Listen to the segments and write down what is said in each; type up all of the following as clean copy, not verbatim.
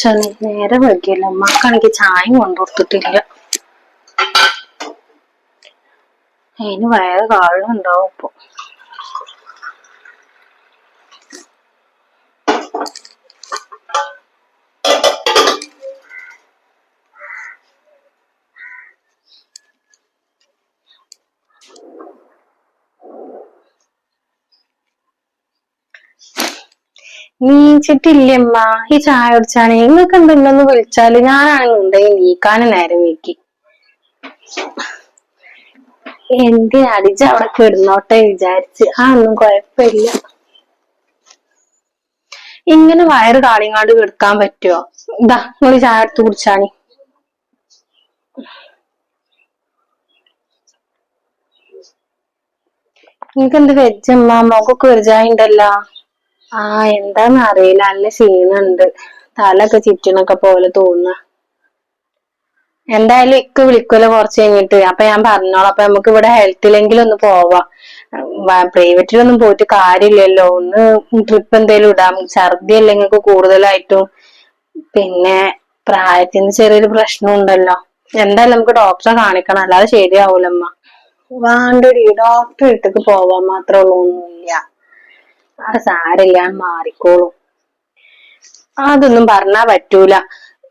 പടച്ചോനെ നേരെ വൈകിയല്ലോ. അമ്മക്കാണെങ്കിൽ ചായയും കൊണ്ടുകൊടുത്തിട്ടില്ല. അതിന് വയറ് കാളുണ്ടാവും ഇപ്പൊ. നീച്ചിട്ടില്ലമ്മ. ഈ ചായ കുടിച്ചാണ്. നിങ്ങൾക്ക് എന്തെങ്കിലും വിളിച്ചാല് ഞാനാണെന്നുണ്ടെങ്കിൽ നീക്കാനും നേരം വെക്കി. എന്തിനാ അടിച്ച അവിടെ കിടന്നോട്ടെ വിചാരിച്ച്. ഒന്നും കുഴപ്പമില്ല. ഇങ്ങനെ വയറ് കാളിങ്ങാണ്ട് കിടക്കാൻ പറ്റുമോ? ഇതാ നിങ്ങൾ ചായ എടുത്ത് കുടിച്ചാണി. നിങ്ങൾക്ക് എന്ത് വെച്ചമ്മ? മുഖമൊക്കെ വെറുതായിണ്ടല്ലോ. എന്താന്ന് അറിയില്ല, നല്ല ക്ഷീണുണ്ട്. തലൊക്കെ ചുറ്റണൊക്കെ പോലെ തോന്നുക. എന്തായാലും ഇക്ക് വിളിക്കുമല്ലോ കുറച്ച് കഴിഞ്ഞിട്ട്. അപ്പൊ ഞാൻ പറഞ്ഞോളാം. അപ്പൊ നമുക്ക് ഇവിടെ ഹെൽത്തിലെങ്കിലും ഒന്ന് പോവാം. പ്രൈവറ്റിലൊന്നും പോയിട്ട് കാര്യമില്ലല്ലോ. ഒന്ന് ട്രിപ്പ് എന്തേലും ഇടാം. ഛർദി അല്ലേ നിങ്ങൾക്ക് കൂടുതലായിട്ടും. പിന്നെ പ്രായത്തിന് ചെറിയൊരു പ്രശ്നം ഉണ്ടല്ലോ. എന്തായാലും നമുക്ക് ഡോക്ടറെ കാണിക്കണം, അല്ലാതെ ശരിയാവൂലമ്മ. വേണ്ടടി, ഡോക്ടറെ അടുത്തേക്ക് പോവാൻ മാത്രമുള്ള ഒന്നുമില്ല. സാരില്ല, മാറിക്കോളും. അതൊന്നും പറഞ്ഞാ പറ്റൂല.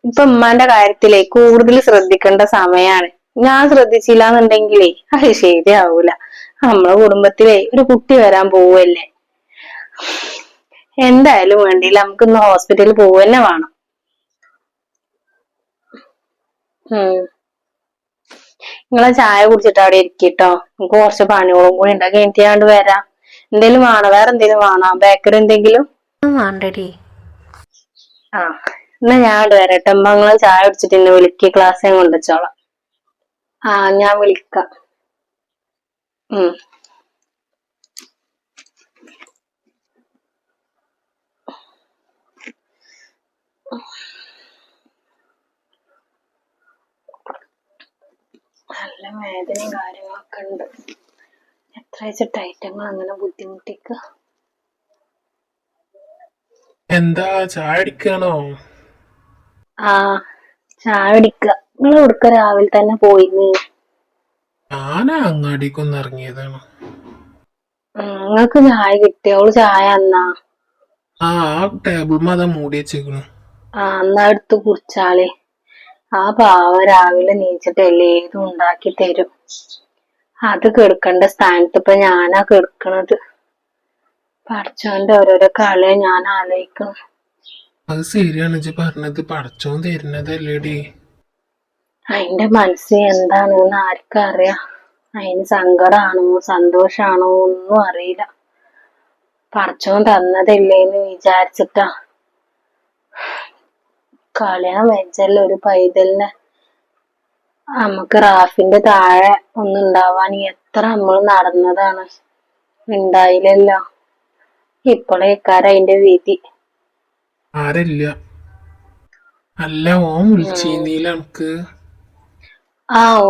ഇപ്പൊ ഉമ്മാന്റെ കാര്യത്തിലേ കൂടുതൽ ശ്രദ്ധിക്കേണ്ട സമയാണ്. ഞാൻ ശ്രദ്ധിച്ചില്ല എന്നുണ്ടെങ്കിലേ അത് ശരിയാവൂല. നമ്മളെ കുടുംബത്തിലേ ഒരു കുട്ടി വരാൻ പോവല്ലേ. എന്തായാലും വേണ്ടിയില്ല, നമുക്കിന്ന് ഹോസ്പിറ്റലിൽ പോവുക തന്നെ വേണം. നിങ്ങളെ ചായ കുടിച്ചിട്ട് അവിടെ ഇരിക്കട്ടോ. നമുക്ക് കുറച്ച് പണികളും കൂടി ഉണ്ട്. കഴിഞ്ഞാണ്ട് വരാം. എന്തേലും വേണോ? വേറെ എന്തേലും വേണോ? ബേക്കറി എന്തെങ്കിലും വേണ്ടടി? എന്നാ ഞാൻ അവിടെ വരട്ടെ. അമ്മ നിങ്ങള് ചായ കുടിച്ചിട്ട് എന്നെ വിളിക്ക്. ക്ലാസ് ഞാൻ കൊണ്ടുവച്ചോളാം. ഞാൻ വിളിക്കാം. നല്ല വേദനയും കാര്യങ്ങളൊക്കെ ഉണ്ട്. എത്ര വെച്ചിട്ട് ഐറ്റങ്ങൾ അങ്ങനെ ബുദ്ധിമുട്ടിക്ക. എന്താ ചായ അടിക്കണോ? ചായ അടിക്ക. നിങ്ങൾ കൊടുക്ക രാവിലെ തന്നെ പോയിന്ന്. ഞാനാ അങ്ങാടിക്കൊന്ന് ഇറങ്ങിയതാണ്. നിങ്ങൾക്ക് ചായ കിട്ടിയ? അവള് ചായ എന്നാ ടേബിൾ മത മൂടി വെച്ചേക്കണു. എന്നാ എടുത്ത് കുടിച്ചാളെ. പാവ രാവിലെ നീച്ചിട്ടല്ലേ ഏതും ഉണ്ടാക്കി തരും. അത് കെടുക്കേണ്ട സ്ഥാനത്ത് ഇപ്പൊ ഞാനാ കെടുക്കണത്. പടച്ചോന്റെ ഓരോരോ കളിയെ ഞാൻ ആലോചിക്കണം. അത് ശരിയാണ് ഇജ്ജ് പറഞ്ഞത്. പടച്ചോൻ തരുന്നതല്ലേടി. അതിന്റെ മനസ്സിൽ എന്താണെന്ന് ആർക്കറിയാം. അതിന് സങ്കടാണോ സന്തോഷാണോ ഒന്നും അറിയില്ല. പടച്ചോൻ തന്നതല്ലേന്ന് വിചാരിച്ചിട്ടാ. കളയാൻ വെച്ചല്ലോ ഒരു പൈതലിനെ. നമുക്ക് റാഫിന്റെ താഴെ ഒന്നും ഉണ്ടാവാൻ എത്ര നമ്മൾ നടന്നതാണ്. ഉണ്ടായില്ലല്ലോ. ഇപ്പോഴേക്കാരം അതിന്റെ വിധി. ആരല്ല അല്ല ഓൻ വിളിച്ചീന്നീല എനിക്ക്.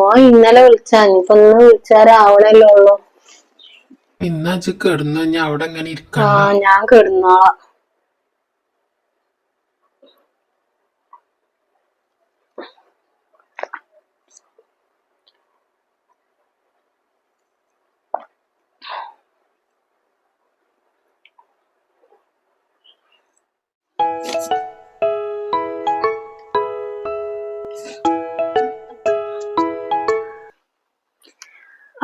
ഓൻ ഇന്നലെ വിളിച്ചാ. ഇനിയിപ്പൊ ഒന്ന് വിളിച്ചാരാവണല്ലേ ഉള്ളു. ഇന്നാ ഇജ്ജ് കിടന്നു. ഞാൻ അവിടെ എങ്ങനെ ഇരിക്കണ്ട. ഞാൻ കിടന്നോളാം.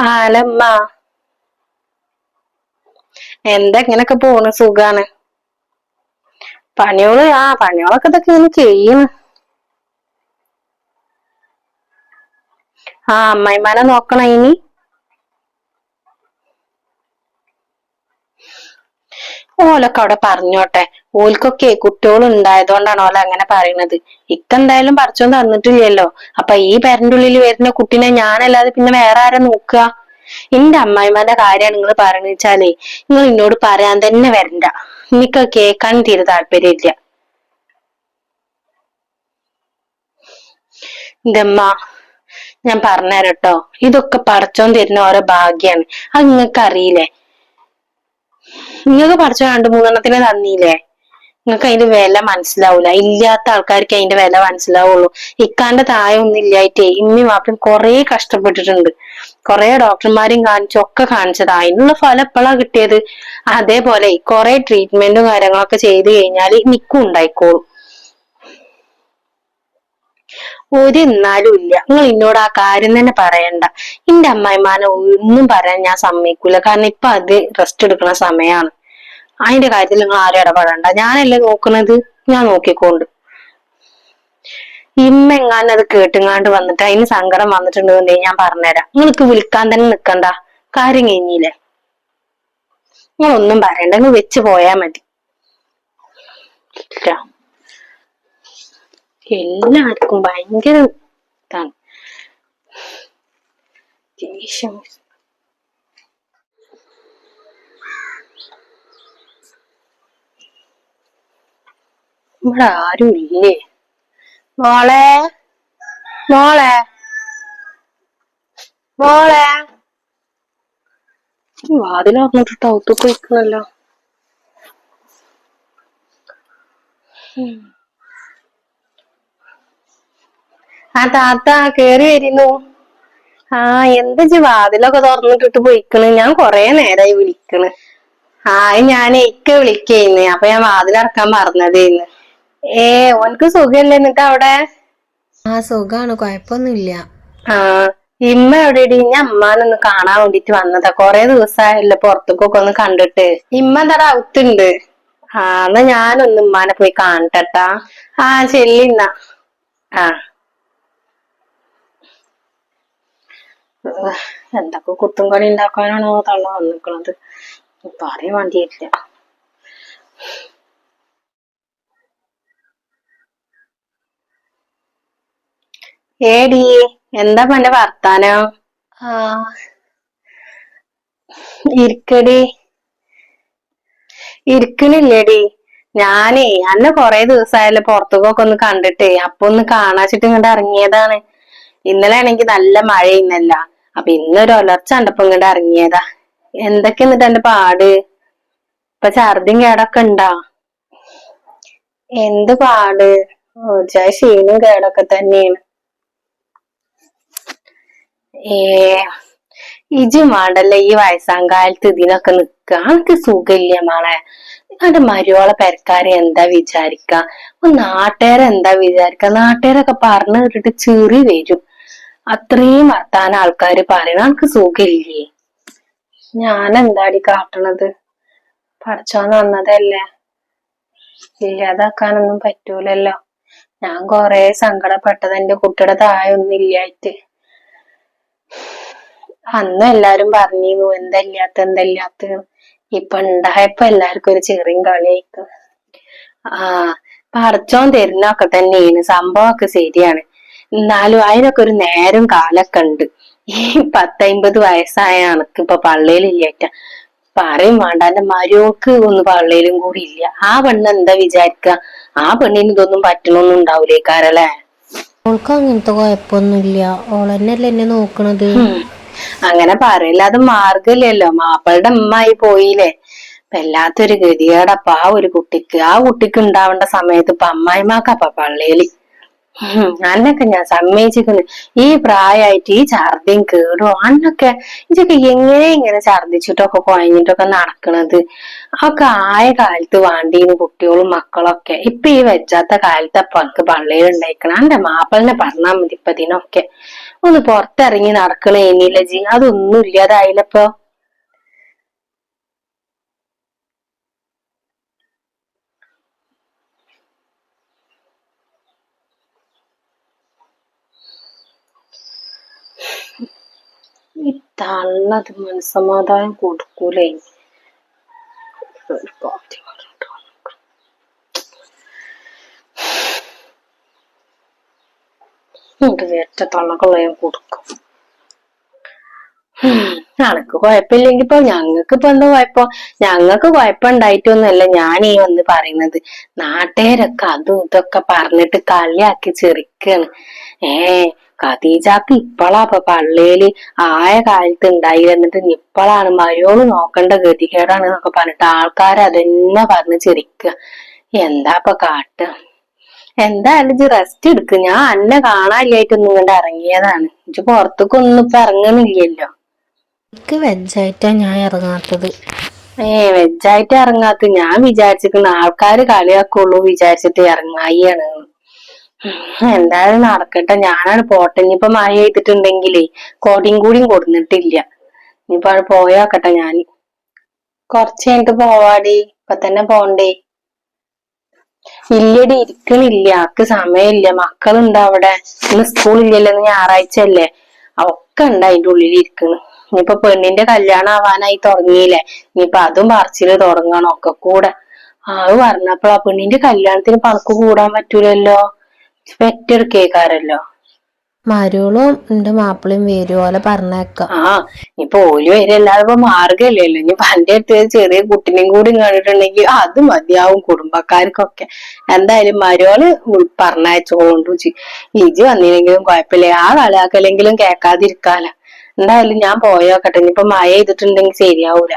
ആലമ്മ, എന്താ ഇങ്ങനൊക്കെ പോണ്? സുഖാണ്. പണികളൊക്കെ ഇതൊക്കെ ഇങ്ങനെ ചെയ്യണ്. അമ്മായിമാനെ നോക്കണ ഇനി. ഓലൊക്കെ അവിടെ പറഞ്ഞോട്ടെ. ഓൽക്കൊക്കെ കുട്ടികൾ ഉണ്ടായതുകൊണ്ടാണ് ഓല അങ്ങനെ പറയണത്. ഇക്കെന്തായാലും പറിച്ചോൻ തന്നിട്ടില്ലല്ലോ. അപ്പൊ ഈ പെരന്റെ ഉള്ളിൽ വരുന്ന കുട്ടീനെ ഞാനല്ലാതെ പിന്നെ വേറെ ആരാ നോക്കുക? എന്റെ അമ്മായിമാന്റെ കാര്യമാണ് നിങ്ങൾ പറയണെന്ന് വെച്ചാലേ നിങ്ങൾ എന്നോട് പറയാൻ തന്നെ വരണ്ട. എനിക്ക് കേൾക്കാൻ തീരെ താല്പര്യമില്ല. എന്റെ അമ്മ, ഞാൻ പറഞ്ഞുതരട്ടോ. ഇതൊക്കെ പടച്ചോൻ തരുന്ന ഓരോ ഭാഗ്യാണ്. അത് നിങ്ങൾക്ക് അറിയില്ലേ? നിങ്ങൾക്ക് പടച്ചോൻ 2-3 എണ്ണത്തിനെ തന്നീല്ലേ? നിങ്ങൾക്ക് അതിന്റെ വില മനസ്സിലാവൂല. ഇല്ലാത്ത ആൾക്കാർക്ക് അതിന്റെ വില മനസ്സിലാവുള്ളൂ. ഇക്കാന്റെ താഴെ ഒന്നും ഇല്ലായിട്ടേ ഇമ്മി വാപ്പയും കൊറേ കഷ്ടപ്പെട്ടിട്ടുണ്ട്. കൊറേ ഡോക്ടർമാരെയും കാണിച്ചൊക്കെ കാണിച്ചതാ. അതിനുള്ള ഫലം എപ്പോഴാ കിട്ടിയത്? അതേപോലെ കൊറേ ട്രീറ്റ്മെന്റും കാര്യങ്ങളൊക്കെ ചെയ്ത് കഴിഞ്ഞാല് നിക്കും ഉണ്ടായിക്കോളും. എന്നാലും ഇല്ല. നിങ്ങൾ എന്നോട് ആ കാര്യം തന്നെ പറയണ്ട. എന്റെ അമ്മായിമാനെ ഒന്നും പറയാൻ ഞാൻ സമ്മതിക്കൂല. കാരണം ഇപ്പൊ അത് റെസ്റ്റ് എടുക്കുന്ന സമയമാണ്. അതിന്റെ കാര്യത്തിൽ നിങ്ങൾ ആരും ഇടപെടണ്ട. ഞാനല്ലേ നോക്കുന്നത്, ഞാൻ നോക്കിക്കോണ്ട്. ഇമ്മ എങ്ങാനും അത് കേട്ടുങ്ങാണ്ട് വന്നിട്ട് അതിന് സങ്കടം വന്നിട്ടുണ്ടെന്നുണ്ടെങ്കിൽ ഞാൻ പറഞ്ഞുതരാം. നിങ്ങൾക്ക് വിളിക്കാൻ തന്നെ നിക്കണ്ട. കാര്യം കഴിഞ്ഞില്ലേ? നിങ്ങളൊന്നും പറയണ്ട, നിങ്ങൾ വെച്ച് പോയാ മതി. എല്ലാവർക്കും ഭയങ്കര ഇതാണ് ദേഷ്യം. ഇവിടെ ആരും ഇല്ലേ? മോളെ, മോളെ, മോളെ, വാതിൽ പറഞ്ഞിട്ട് ഔത്തൊക്കെ വയ്ക്കണല്ലോ. ആ താത്ത കേറി വരുന്നു. ആ എന്താ വാതിലൊക്കെ തുറന്നിട്ടിട്ട് പോയിക്കണ്? ഞാൻ കൊറേ നേരായി വിളിക്കണ്. ഞാൻ ഇക്ക വിളിക്കേന്ന്. അപ്പൊ ഞാൻ വാതിലടക്കാൻ മറന്നതേന്ന്. ഓനക്ക് സുഖല്ലേ എന്നിട്ട് അവിടെ? സുഖാണ്, കൊഴപ്പൊന്നുമില്ല. ആ ഇമ്മ എവിടെയടി? ഞാൻ അമ്മാനൊന്ന് കാണാൻ വേണ്ടിട്ട് വന്നതാ. കൊറേ ദിവസമായല്ലോ പുറത്തേക്കൊക്കെ ഒന്ന് കണ്ടിട്ട്. ഇമ്മ എന്താ ഔത്തുണ്ട്? എന്നാ ഞാനൊന്ന് ഉമ്മാനെ പോയി കാണട്ടെട്ടാ. ചെല്ലിന്നാ. എന്തൊക്കെ കുത്തും കളി ഉണ്ടാക്കാനാണോ തള്ള വന്നിക്കണത്? പറയാൻ വേണ്ടിയിട്ടില്ല. ഏടി എന്താ എന്റെ വർത്താനം? ഇരിക്കടി. ഇരിക്കണില്ലേടി? ഞാനേ അന്നെ കൊറേ ദിവസമായല്ലോ പുറത്തേക്കൊക്കെ ഒന്ന് കണ്ടിട്ടേ. അപ്പൊ ഒന്ന് കാണാച്ചിട്ട് ഇങ്ങോട്ട് ഇറങ്ങിയതാണ്. ഇന്നലെ ആണെങ്കി നല്ല മഴയിന്നല്ല. അപ്പൊ ഇന്നൊരു ഒലർച്ച കണ്ടപ്പോ ഇങ്ങോട്ട് ഇറങ്ങിയതാ. എന്തൊക്കെ എന്നിട്ട് എന്റെ പാട്? ഇപ്പൊ ഛർദിയും കേടൊക്കെ ഉണ്ടാ? എന്ത് പാട്? ക്ഷീണവും കേടൊക്കെ തന്നെയാണ്. ഇജും വേണ്ടല്ലേ ഈ വയസ്സാം കാലത്ത് ഇതിനൊക്കെ നിക്ക. അനക്ക് സുഖമില്ല മോളെ. എന്റെ മരുവോളെ പെരക്കാരെ എന്താ വിചാരിക്ക? നാട്ടുകാരെന്താ വിചാരിക്ക? നാട്ടുകാരൊക്കെ പറഞ്ഞു കേട്ടിട്ട് ചിറി വരും. അത്രയും വർത്താനം ആൾക്കാര് പറയണ. അനക്ക് സുഖമില്ലേ? ഞാൻ എന്താടി കാട്ടണത്? പഠിച്ചോൻ വന്നതല്ലേ, ഇല്ലാതാക്കാനൊന്നും പറ്റൂലല്ലോ. ഞാൻ കൊറേ സങ്കടപ്പെട്ടത് എന്റെ കുട്ടിയുടെ താഴെ ഒന്നും ഇല്ലായിട്ട്. അന്ന് എല്ലാരും പറഞ്ഞിരുന്നു എന്തല്ലാത്ത. ഇപ്പൊ ഉണ്ടായപ്പോ എല്ലാവർക്കും ഒരു ചെറിയും കളിയായിക്കും. പഠിച്ചോൻ തരുന്നൊക്കെ തന്നെയാണ്, സംഭവമൊക്കെ ശരിയാണ്. എന്നാലും അതിനൊക്കെ ഒരു നേരം കാലൊക്കെ ഉണ്ട്. ഈ 50 വയസ്സായ കണക്ക് ഇപ്പൊ പള്ളയിലില്ലാറ്റ പറയും വേണ്ട. എന്റെ മരുവോക്ക് ഒന്ന് പള്ളയിലും കൂടി ഇല്ല. ആ പെണ്ണ് എന്താ വിചാരിക്ക? ആ പെണ്ണിന് ഇതൊന്നും പറ്റണൊന്നും ഉണ്ടാവൂലേക്കാരല്ലേ? ഓൾക്ക് അങ്ങനത്തെ കുഴപ്പമൊന്നുമില്ല. ഓളെന്നല്ലേ എന്നെ നോക്കണത്. അങ്ങനെ പറയില്ലാതെ മാർഗമില്ലല്ലോ. മാപ്പിളുടെ അമ്മായി പോയില്ലേ. വല്ലാത്തൊരു ഗതികേടപ്പ ആ ഒരു കുട്ടിക്ക്. ആ കുട്ടിക്ക് ഉണ്ടാവേണ്ട സമയത്ത് ഇപ്പൊ അമ്മായിമാക്കപ്പ പള്ളേല്. അന്നൊക്കെ ഞാൻ സമ്മതിച്ചിരിക്കുന്നു. ഈ പ്രായമായിട്ട് ഈ ഛർദിയും കേടും അന്നൊക്കെ ഇതൊക്കെ ഇങ്ങനെ ഛർദിച്ചിട്ടൊക്കെ കുഴഞ്ഞിട്ടൊക്കെ നടക്കണത്. ഒക്കെ ആയ കാലത്ത് വാണ്ടീന്ന് കുട്ടികളും മക്കളൊക്കെ. ഇപ്പൊ ഈ വെച്ചാത്ത കാലത്തപ്പൊ എനിക്ക് പള്ളയിൽ ഉണ്ടായിക്കണം. എന്റെ മാപ്പിളിനെ പറഞ്ഞാൽ മതി ഇപ്പൊ ഇതിനൊക്കെ. ഒന്ന് പുറത്തിറങ്ങി നടക്കണേനില്ല ജി. അതൊന്നും ഇല്ലാതായില്ലപ്പൊ. ഈ തള്ളത് മനസ്സമാധാനം കൊടുക്കൂലേ. ഏറ്റ തള്ളക്കുള്ള ഞാൻ കൊടുക്കും. അനക്ക് കുഴപ്പമില്ലെങ്കിൽ ഇപ്പൊ ഞങ്ങക്ക് ഇപ്പൊ എന്താ കുഴപ്പം? ഞങ്ങക്ക് കുഴപ്പമുണ്ടായിട്ടൊന്നുമല്ല ഞാൻ ഈ വന്ന് പറയുന്നത്. നാട്ടുകാരൊക്കെ അതും ഇതൊക്കെ പറഞ്ഞിട്ട് കളിയാക്കി ചെറിക്കാണ്. ഖദീജാക്ക് ഇപ്പളാ ഇപ്പൊ പള്ളിയില് ആയ കാലത്ത് ഉണ്ടായി എന്നിട്ട് ഇപ്പളാണ് മരോള് നോക്കേണ്ട ഗതികേടാണ് എന്നൊക്കെ പറഞ്ഞിട്ട് ആൾക്കാർ അതെന്നെ പറഞ്ഞ് ചിരിക്കുക. എന്താ ഇപ്പൊ കാട്ട? എന്തായാലും ഇജ്ജ് റെസ്റ്റ് എടുക്ക്. ഞാൻ അന്നെ കാണാനില്ലായിട്ടൊന്നും ഇങ്ങോട്ട് ഇറങ്ങിയതാണ്. ഇജ്ജ് പുറത്തേക്കൊന്നും ഇപ്പൊ ഇറങ്ങുന്നില്ലല്ലോ. എനിക്ക് വെജായിട്ടാ ഞാൻ ഇറങ്ങാത്തത്. വെജായിട്ട് ഇറങ്ങാത്ത ഞാൻ വിചാരിച്ചിരിക്കുന്ന ആൾക്കാര് കളിയാക്കുള്ളൂ വിചാരിച്ചിട്ട് ഇറങ്ങായിയാണ്. എന്തായാലും നടക്കട്ടെ, ഞാനാണ് പോട്ടെ. ഇനിയിപ്പൊ മഴ ചെയ്തിട്ടുണ്ടെങ്കിലേ കോടിയും കൂടിയും കൊടുത്തിട്ടില്ല. ഇനിയിപ്പോ അത് പോയോക്കട്ടെ ഞാന്. കൊറച്ച് കഴിഞ്ഞിട്ട് പോവാടി, ഇപ്പൊ തന്നെ പോണ്ടേ? ഇല്ലടി, ഇരിക്കണില്ല. ആക്ക് സമയമില്ല. മക്കളുണ്ട് അവിടെ. ഇന്ന് സ്കൂളില്ലല്ലോ, ഇന്ന് ഞായറാഴ്ച അല്ലേ. ഒക്കെ ഉണ്ട് അതിന്റെ ഉള്ളിൽ ഇരിക്കണ്. ഇനിയിപ്പൊ പെണ്ണിന്റെ കല്യാണം ആവാനായി തുടങ്ങിയില്ലേ, ഇനിയിപ്പൊ അതും പറിച്ചില് തുടങ്ങണം ഒക്കെ കൂടെ. അത് പറഞ്ഞപ്പോ ആ പെണ്ണിന്റെ കല്യാണത്തിന് പണക്ക് കൂടാൻ പറ്റൂലല്ലോ, പെറ്റെടുക്കേക്കാരല്ലോ. മരുവളും എന്റെ മാപ്പിളയും വരും, ഓലെ പറഞ്ഞേക്കാം. ഇനിയിപ്പൊ ഓല് വരെല്ലാതെ ഇപ്പൊ മാർഗമില്ലല്ലോ. ഇനി പന്റെ അടുത്ത് ചെറിയ കുട്ടിനെയും കൂടി കണ്ടിട്ടുണ്ടെങ്കിൽ അത് മതിയാവും കുടുംബക്കാർക്കൊക്കെ. എന്തായാലും മരോള് പറഞ്ഞയച്ചോണ്ടു. ഇജ് വന്നില്ലെങ്കിലും കുഴപ്പമില്ല, ആ കളിയാക്കലെങ്കിലും കേക്കാതിരിക്കാല. എന്തായാലും ഞാൻ പോയോക്കട്ടെ. ഇനിയിപ്പൊ മഴ ചെയ്തിട്ടുണ്ടെങ്കിൽ ശരിയാവൂല.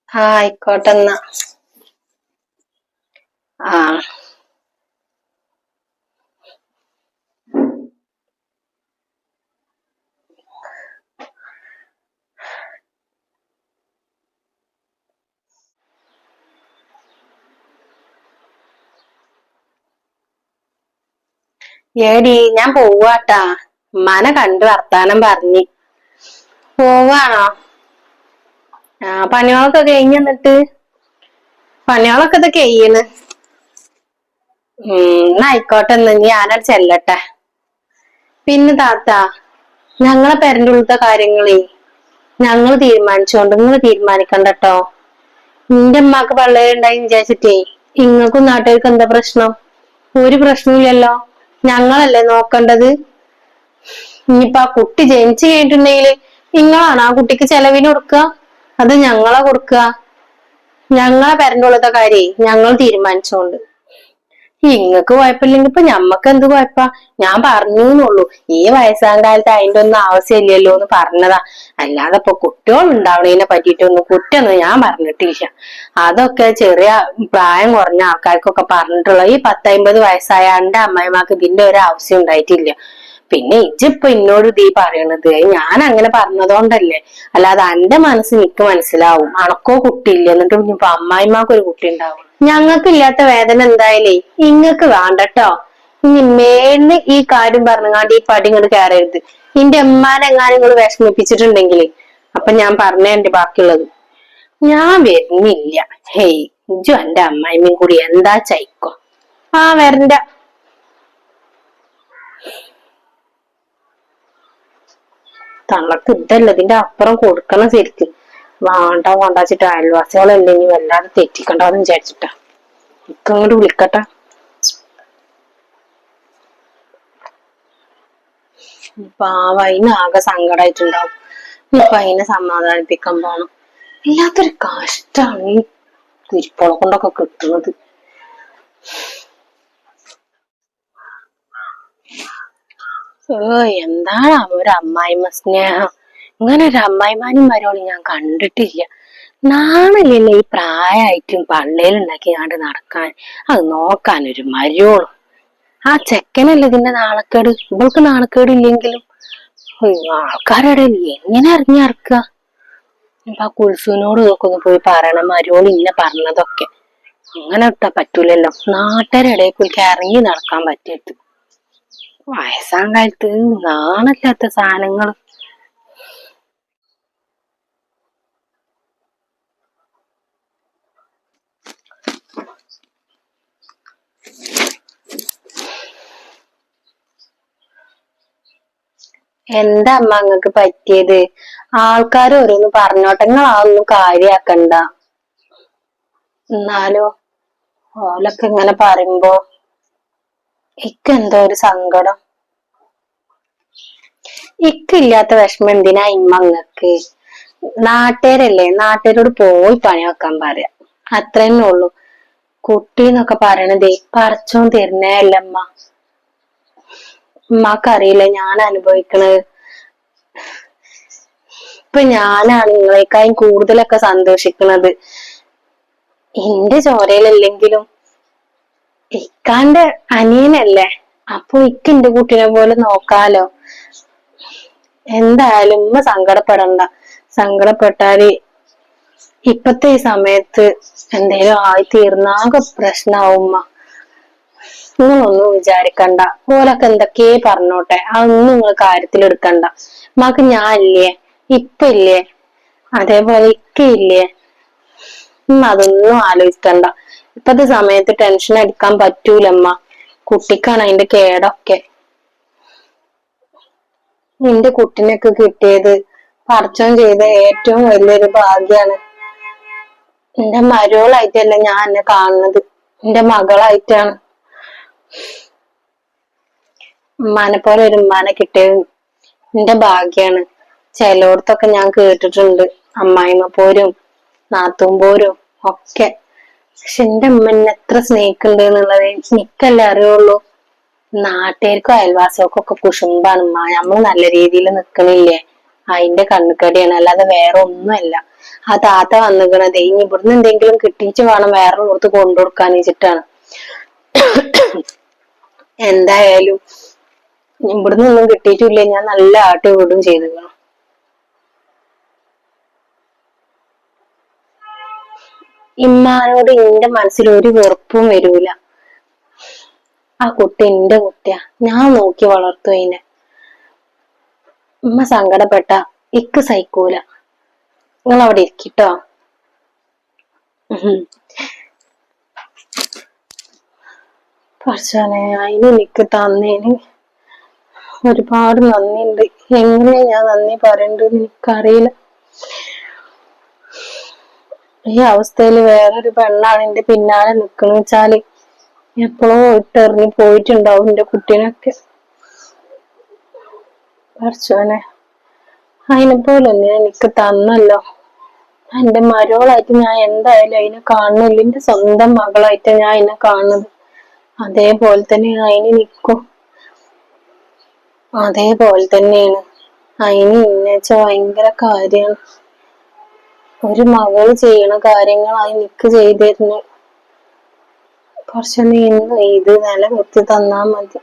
ആയിക്കോട്ടെ എന്നാ. ഏടി, ഞാൻ പോവാട്ടാ. ഉമ്മാനെ കണ്ട് വർത്താനം പറഞ്ഞ് പോവാണോ? പണികളൊക്കെ കഴിഞ്ഞിട്ട് പണികളൊക്കെ ഇത് കഴിയണ്. എന്നാ ആയിക്കോട്ടെ. എന്ന് ഞാനവിടെ ചെല്ലട്ടെ. പിന്നെ താത്ത, ഞങ്ങളെ പെരന്റെ ഉള്ളത്തെ കാര്യങ്ങളേ ഞങ്ങള് തീരുമാനിച്ചോണ്ട് നിങ്ങള് തീരുമാനിക്കണ്ടട്ടോ. നിന്റെ അമ്മക്ക് പള്ളേരുണ്ടായി വിചാരിച്ചിട്ടേ ഇങ്ങൾക്കും നാട്ടുകാർക്ക് എന്താ പ്രശ്നം? ഒരു പ്രശ്നമില്ലല്ലോ. ഞങ്ങളല്ലേ നോക്കേണ്ടത്. ഇനിയിപ്പൊ ആ കുട്ടി ജനിച്ചു കഴിഞ്ഞിട്ടുണ്ടെങ്കില് നിങ്ങളാണ് ആ കുട്ടിക്ക് ചെലവിന് കൊടുക്കുക, അത് ഞങ്ങളാ കൊടുക്കുക? ഞങ്ങളെ പെരന്റെ ഉള്ളത്തെ കാര്യേ ഞങ്ങൾ തീരുമാനിച്ചോണ്ട്. ഇങ്ങക്ക് കുഴപ്പമില്ലെങ്കിൽ ഇപ്പൊ ഞമ്മക്ക് എന്ത് കുഴപ്പാ? ഞാൻ പറഞ്ഞൂന്നുള്ളൂ. ഈ വയസ്സാം കാലത്ത് അതിന്റെ ഒന്നും ആവശ്യമില്ലല്ലോ എന്ന് പറഞ്ഞതാ. അല്ലാതെ ഇപ്പൊ കുട്ടികൾ ഉണ്ടാവണതിനെ പറ്റിയിട്ടൊന്നും കുറ്റൊന്നും ഞാൻ പറഞ്ഞിട്ടില്ല. അതൊക്കെ ചെറിയ പ്രായം കുറഞ്ഞ ആൾക്കാർക്കൊക്കെ പറഞ്ഞിട്ടുള്ള. ഈ 10-50 വയസ്സായ എന്റെ അമ്മായിമാർക്ക് ഇതിന്റെ ഒരു ആവശ്യം ഉണ്ടായിട്ടില്ല. പിന്നെ ഇജ്ജിപ്പൊ എന്നോട് ഇതീ പറയണത് ഞാൻ അങ്ങനെ പറഞ്ഞതുകൊണ്ടല്ലേ, അല്ലാതെ എന്റെ മനസ്സ് എനിക്ക് മനസ്സിലാവും. അണക്കോ കുട്ടിയില്ല, എന്നിട്ട് ഇനിയിപ്പൊ അമ്മായിമാർക്ക് ഒരു കുട്ടി ഉണ്ടാവും. ഞങ്ങൾക്ക് ഇല്ലാത്ത വേദന എന്തായാലേ ഇങ്ങക്ക് വേണ്ടട്ടോ. ഇനി മേലിന് ഈ കാര്യം പറഞ്ഞാണ്ട് ഈ പടി ഇങ്ങോട്ട് കയറരുത്. നിന്റെ ഉമ്മാനെങ്ങാനും നിങ്ങൾ വിഷമിപ്പിച്ചിട്ടുണ്ടെങ്കില് അപ്പൊ ഞാൻ പറഞ്ഞേന്റെ ബാക്കിയുള്ളത്. ഞാൻ വരുന്നില്ല. ഹേയ്, ഇജ്ജും എന്റെ അമ്മായിമ്മയും കൂടി എന്താ ചൈക്കോ. വരണ്ട. തള്ളക്ക് ഇതല്ല, ഇതിന്റെ അപ്പുറം കൊടുക്കണം ശരിക്ക്. വേണ്ടാച്ചിട്ട് അയൽവാസികളല്ലെങ്കിൽ വല്ലാതെ തെറ്റിക്കണ്ടെന്ന് വിചാരിച്ചിട്ടാ. ഇക്കങ്ങോട്ട് വിളിക്കട്ടെ. പാവ, അതിന് ആകെ സങ്കടായിട്ടുണ്ടാവും. ഇപ്പൊ അതിനെ സമാധാനിപ്പിക്കാൻ പോണം. ഇല്ലാത്തൊരു കഷ്ടാണ് ഈ കുരിപ്പോളെ കൊണ്ടൊക്കെ കിട്ടുന്നത്. എന്താണ് ഒരു അമ്മായിമ്മ സ്നേഹം. ഇങ്ങനെ ഒരു അമ്മായിമാനും മരോളും ഞാൻ കണ്ടിട്ടില്ല. നാണല്ലേ ഈ പ്രായമായിട്ടും പള്ളേലുണ്ടാക്കി കണ്ട് നടക്കാൻ, അത് നോക്കാനൊരു മരോളും. ആ ചെക്കനല്ലേ ഇതിന്റെ നാണക്കേട്. ഇവൾക്ക് നാണക്കേട് ഇല്ലെങ്കിലും ആൾക്കാരുടെ എങ്ങനെ അറിഞ്ഞിറക്കുക. ഇപ്പൊ ആ കുൽസുവിനോട് ഇതൊക്കെ ഒന്ന് പോയി പറയണം, മരോള് ഇന്നെ പറഞ്ഞതൊക്കെ. അങ്ങനെ ഇട്ടാ പറ്റൂലല്ലോ. നാട്ടുകാരുടെ ഇടയിൽ ഇറങ്ങി നടക്കാൻ പറ്റിയിട്ട് വയസ്സാം കാലത്ത് നാണല്ലാത്ത സാധനങ്ങൾ. എന്താ അമ്മ അങ്ങക്ക് പറ്റിയത്? ആൾക്കാർ ഓരോന്ന് പറഞ്ഞോട്ടെ, നിങ്ങൾ അതൊന്നും കാര്യാക്കണ്ട. എന്നാലോ ഓലൊക്കെ ഇങ്ങനെ പറയുമ്പോ ഇക്കെന്തോ ഒരു സങ്കടം. ഇക്കില്ലാത്ത വിഷമം എന്തിനാ ഇമ്മ അങ്ങക്ക്? നാട്ടുകാരല്ലേ, നാട്ടുകാരോട് പോയി പണി വെക്കാൻ പറയാ, അത്ര തന്നെ ഉള്ളു. കുട്ടിന്നൊക്കെ പറയണതേ പടച്ചോൻ തരുന്നതല്ലേ അമ്മ. ഉമ്മാക്കറിയില്ല ഞാൻ അനുഭവിക്കണത്. ഇപ്പൊ ഞാനാണ് നിങ്ങളെക്കാളും കൂടുതലൊക്കെ സന്തോഷിക്കുന്നത്. എന്റെ ചോരയിലല്ലെങ്കിലും ഇക്കാന്റെ അനിയനല്ലേ, അപ്പൊ ഇക്ക് എന്റെ കുട്ടീനെ പോലെ നോക്കാലോ. എന്തായാലും ഉമ്മ സങ്കടപ്പെടണ്ട. സങ്കടപ്പെട്ടാല് ഇപ്പത്തെ ഈ സമയത്ത് എന്തേലും ആയി തീർന്നാകെ പ്രശ്നാവും ഉമ്മ. നിങ്ങളൊന്നും വിചാരിക്കണ്ട. ഓലൊക്കെ എന്തൊക്കെ പറഞ്ഞോട്ടെ, അതൊന്നും നിങ്ങൾ കാര്യത്തിൽ എടുക്കണ്ട. ഉമ്മാക്ക് ഞാൻ ഇല്ലേ, ഇപ്പ ഇല്ലേ, അതേപോലെ ഇക്ക ഇല്ലേ. അതൊന്നും ആലോചിക്കണ്ട. ഇപ്പത്തെ സമയത്ത് ടെൻഷൻ എടുക്കാൻ പറ്റൂലമ്മ. കുട്ടിക്കാണ് അതിന്റെ കേടൊക്കെ. നിന്റെ കുട്ടിനൊക്കെ കിട്ടിയത് പടച്ചോൻ ചെയ്ത ഏറ്റവും വലിയൊരു ഭാഗ്യാണ്. എന്റെ മരുമകളായിട്ടല്ല ഞാൻ എന്നെ കാണുന്നത്, എന്റെ മകളായിട്ടാണ്. ഉമ്മാനെ പോലെ ഒരു ഉമ്മാനെ കിട്ടിയത് എന്റെ ഭാഗ്യാണ്. ചിലയിടത്തൊക്കെ ഞാൻ കേട്ടിട്ടുണ്ട് അമ്മായിമ്മ പോരും നാത്തൂൻ പോരും ഒക്കെ. പക്ഷെ എന്റെ ഉമ്മ എന്നെ എത്ര സ്നേഹിക്കുന്നുണ്ട് എന്നുള്ളത് എനിക്കല്ലേ അറിയുള്ളൂ. നാട്ടുകാർക്കും അയൽവാസികൾക്കും ഒക്കെ കുശുമ്പാണ് ഉമ്മ. നമ്മള് നല്ല രീതിയിൽ നിക്കണില്ലേ, അതിന്റെ കണ്ണുകടിയാണ്, അല്ലാതെ വേറെ ഒന്നുമല്ല. ആ താത്ത വന്നിക്കണത് ഇനി ഇവിടുന്ന് എന്തെങ്കിലും കിട്ടിയിട്ട് വേണം വേറെ പുറത്ത് കൊണ്ടുകൊടുക്കാൻ വെച്ചിട്ടാണ്. എന്തായാലും ഇവിടുന്ന് ഒന്നും കിട്ടിയിട്ടില്ല, ഞാൻ നല്ല ആട്ടി വിടും ചെയ്തിരുന്നു. ഇമ്മാനോട് എന്റെ മനസ്സിൽ ഒരു വെറുപ്പും വരൂല. ആ കുട്ടി എന്റെ കുട്ടിയാ, ഞാൻ നോക്കി വളർത്തു അതിനെ. ഉമ്മ സങ്കടപ്പെട്ട ഇക്ക് സഹിക്കൂല. നിങ്ങൾ അവിടെ ഇരിക്കട്ടോ. പക്ഷേ അതിന് എനിക്ക് തന്നേന് ഒരുപാട് നന്ദിയുണ്ട്. എങ്ങനെയാ ഞാൻ നന്ദി പറയണ്ടെന്ന് എനിക്കറിയില്ല. ഈ അവസ്ഥയിൽ വേറൊരു പെണ്ണാണ് എന്റെ പിന്നാലെ നിക്കണെന്ന് വെച്ചാല് എപ്പോഴോ ഇട്ടെറിഞ്ഞ് പോയിട്ടുണ്ടാവും എന്റെ കുട്ടീനൊക്കെ. പടച്ചോനെ, അതിനെപ്പോലെ ഒന്നിനെ എനിക്ക് തന്നല്ലോ. എന്റെ മരുമകളായിട്ട് ഞാൻ എന്തായാലും അതിനെ കാണുന്നില്ല. എന്റെ സ്വന്തം മകളായിട്ട് ഞാൻ അതിനെ കാണുന്നത്. അതേപോലെ തന്നെയാണ് അതിന് നിക്കും. അതേപോലെ തന്നെയാണ് അതിന് ഇന്നേച്ച ഭയങ്കര കാര്യമാണ്. ഒരു മകള് ചെയ്യണ കാര്യങ്ങളായി നിക്ക് ചെയ്തിരുന്നു. കുറച്ച് നീ ഇത് നിലനിർത്തി തന്നാ മതി.